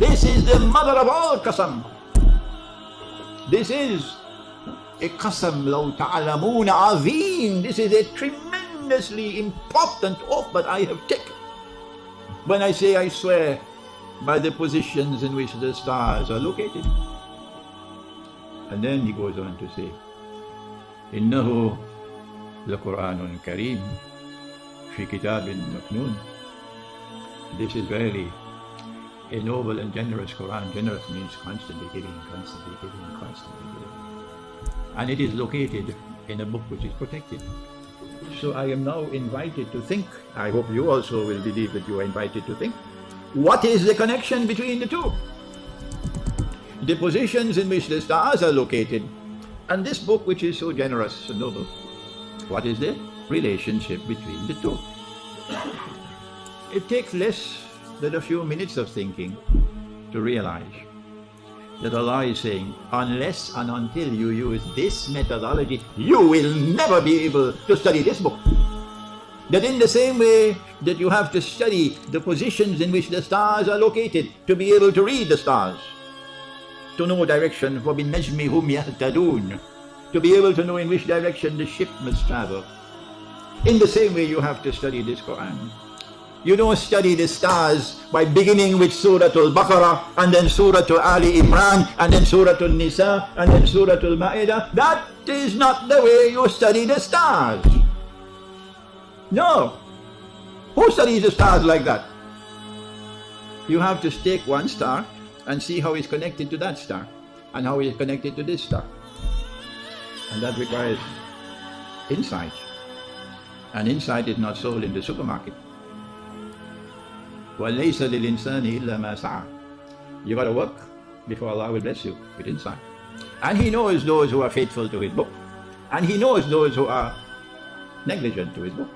This is the mother of all qasam. This is a qasam law ta'alamun azim. This is a tremendously important oath that I have taken. When I say I swear by the positions in which the stars are located. And then he goes on to say, إنه لقرآن كريم في كتاب مكنون. This is very a noble and generous Quran. Generous means constantly giving, constantly giving, constantly giving. And it is located in a book which is protected. So I am now invited to think. I hope you also will believe that you are invited to think. What is the connection between the two? The positions in which the stars are located and this book which is so generous and noble. What is the relationship between the two? It takes less than a few minutes of thinking to realize that Allah is saying, unless and until you use this methodology, you will never be able to study this book. That in the same way that you have to study the positions in which the stars are located to be able to read the stars, to know direction, for بِالنَّجْمِ هُمْ يَهْتَدُونَ, to be able to know in which direction the ship must travel. In the same way you have to study this Quran. You don't study the stars by beginning with Surah Al-Baqarah and then Surah Ali Imran and then Surah Al-Nisa and then Surah Al-Ma'idah. That is not the way you study the stars. No. Who studies the stars like that? You have to take one star and see how it's connected to that star and how it's connected to this star. And that requires insight. And insight is not sold in the supermarket. وَلَيْسَ لِلْإِنسَانِ إِلَّا مَا سَعَى. You got to work before Allah will bless you with insight. And He knows those who are faithful to His book. And He knows those who are negligent to His book.